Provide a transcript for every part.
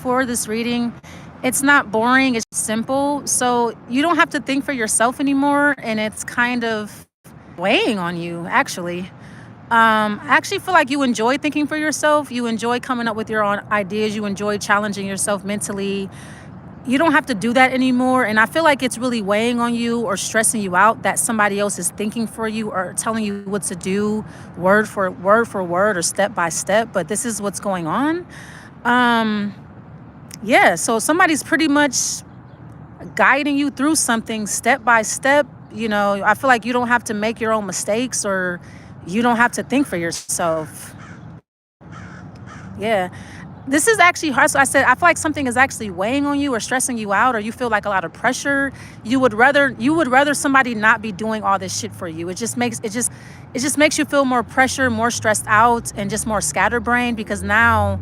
before, this reading, it's not boring, it's simple. So you don't have to think for yourself anymore, and it's kind of weighing on you, actually. I actually feel like you enjoy thinking for yourself. You enjoy coming up with your own ideas. You enjoy challenging yourself mentally. You don't have to do that anymore. And I feel like it's really weighing on you or stressing you out that somebody else is thinking for you or telling you what to do word for word or step by step. But this is what's going on. Yeah, so somebody's pretty much guiding you through something step by step. I feel like you don't have to make your own mistakes, or you don't have to think for yourself. Yeah. This is actually hard. So I said, I feel like something is actually weighing on you or stressing you out, or you feel like a lot of pressure. You would rather somebody not be doing all this shit for you. It just makes you feel more pressure, more stressed out, and just more scatterbrained, because now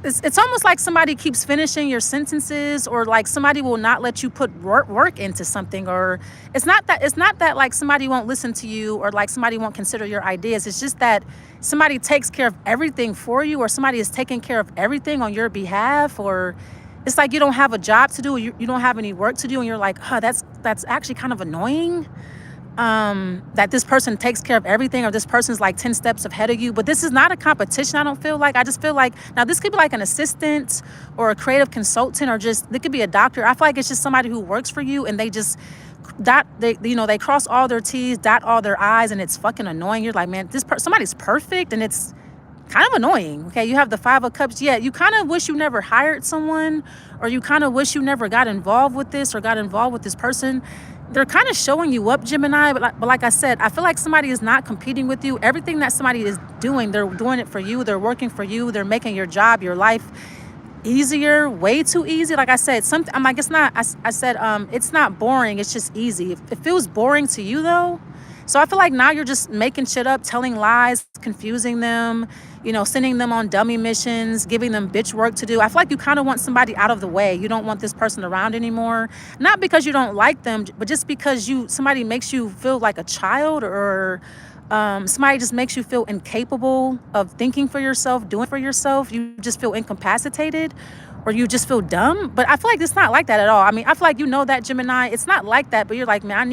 it's almost like somebody keeps finishing your sentences, or like somebody will not let you put work into something. Or it's not that like somebody won't listen to you, or like somebody won't consider your ideas. It's just that somebody takes care of everything for you, or somebody is taking care of everything on your behalf. Or it's like you don't have a job to do, or you don't have any work to do, and you're like, that's actually kind of annoying. That this person takes care of everything, or this person's like 10 steps ahead of you. But this is not a competition. I don't feel like. I just feel like, now this could be like an assistant or a creative consultant, or just, it could be a doctor. I feel like it's just somebody who works for you, and they just they cross all their T's, dot all their I's, and it's fucking annoying. You're like, man, somebody's perfect, and it's kind of annoying. Okay, you have the 5 of Cups. Yeah, you kind of wish you never hired someone, or you kind of wish you never got involved with this, or got involved with this person. They're kind of showing you up, Gemini, but like I said, I feel like somebody is not competing with you. Everything that somebody is doing, they're doing it for you. They're working for you. They're making your job, your life easier, way too easy. Like I said, I'm like, it's not. I said, it's not boring. It's just easy. It feels boring to you though. So I feel like now you're just making shit up, telling lies, confusing them, sending them on dummy missions, giving them bitch work to do. I feel like you kind of want somebody out of the way. You don't want this person around anymore. Not because you don't like them, but just because somebody makes you feel like a child, or somebody just makes you feel incapable of thinking for yourself, doing for yourself. You just feel incapacitated, or you just feel dumb. But I feel like it's not like that at all. I mean, I feel like that, Gemini. It's not like that, but you're like, man,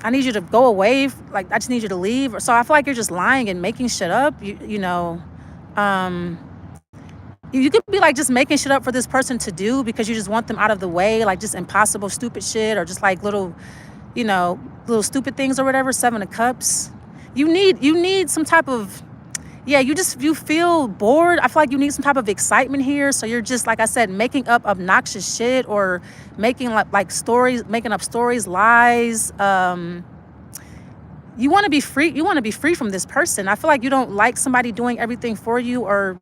I need you to go away. Like, I just need you to leave. So I feel like you're just lying and making shit up. You could be like just making shit up for this person to do, because you just want them out of the way, like just impossible, stupid shit, or just like little stupid things or whatever. 7 of Cups. You need some type of, you feel bored. I feel like you need some type of excitement here. So you're just, like I said, making up obnoxious shit, or making like stories, making up stories, lies. You want to be free. You want to be free from this person. I feel like you don't like somebody doing everything for you, or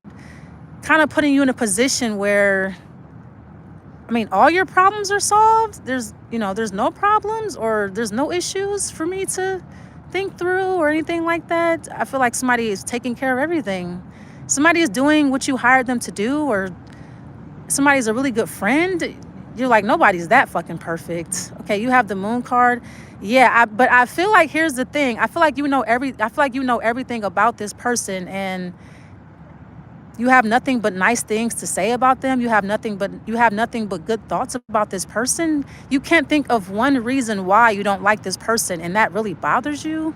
kind of putting you in a position where, I mean, all your problems are solved. There's no problems, or there's no issues for me to think through, or anything like that. I feel like somebody is taking care of everything. Somebody is doing what you hired them to do, or somebody's a really good friend. You're like, nobody's that fucking perfect. Okay, you have the Moon card. Yeah, but I feel like, here's the thing. I feel like you know everything about this person, and you have nothing but nice things to say about them. You have nothing but good thoughts about this person. You can't think of one reason why you don't like this person, and that really bothers you.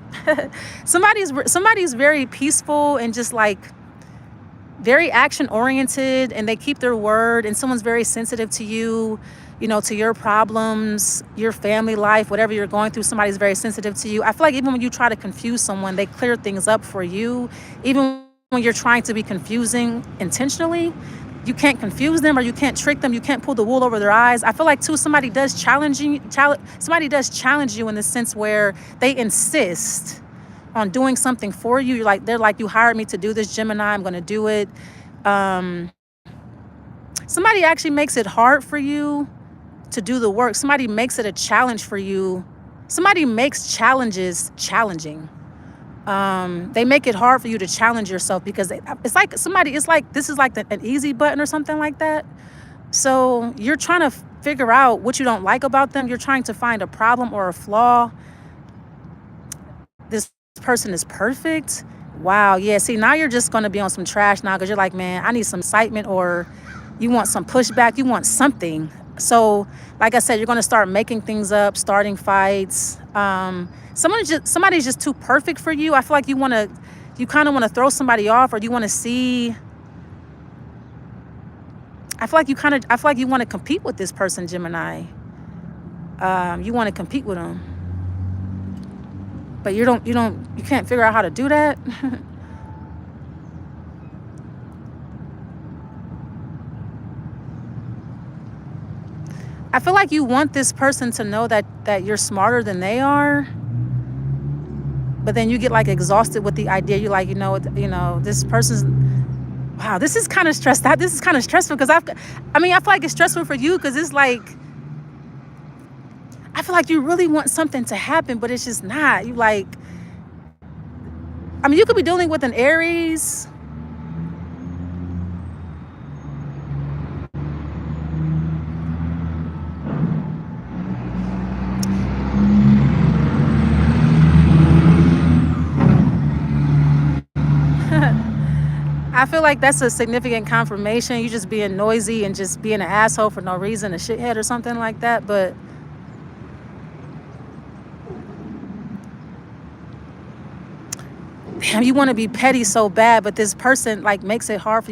Somebody's very peaceful and just like very action oriented, and they keep their word, and someone's very sensitive to you, to your problems, your family life, whatever you're going through. Somebody's very sensitive to you. I feel like even when you try to confuse someone, they clear things up for you. Even when you're trying to be confusing intentionally, you can't confuse them, or you can't trick them. You can't pull the wool over their eyes. I feel like too, somebody does challenge you in the sense where they insist on doing something for you. They're like, you hired me to do this, Gemini, I'm going to do it. Somebody actually makes it hard for you to do the work. Somebody makes it a challenge for you. Somebody makes challenges challenging. They make it hard for you to challenge yourself, because it's like this is like an easy button or something like that. So you're trying to figure out what you don't like about them. You're trying to find a problem or a flaw. This person is perfect. Wow. Yeah. See, now you're just going to be on some trash now because you're like, man, I need some excitement, or you want some pushback. You want something. So, like I said, you're going to start making things up, starting fights. Somebody's just too perfect for you. I feel like you kind of want to throw somebody off, or you want to see. I feel like you want to compete with this person, Gemini. You want to compete with them, but you can't figure out how to do that. I feel like you want this person to know that you're smarter than they are, but then you get like exhausted with the idea. You're like, this person's, wow, this is kind of stressed out. This is kind of stressful because I feel like it's stressful for you because it's like, I feel like you really want something to happen, but it's just not. You like, you could be dealing with an Aries. I feel like that's a significant confirmation. You just being noisy and just being an asshole for no reason, a shithead or something like that. But damn, you want to be petty so bad, but this person like makes it hard for you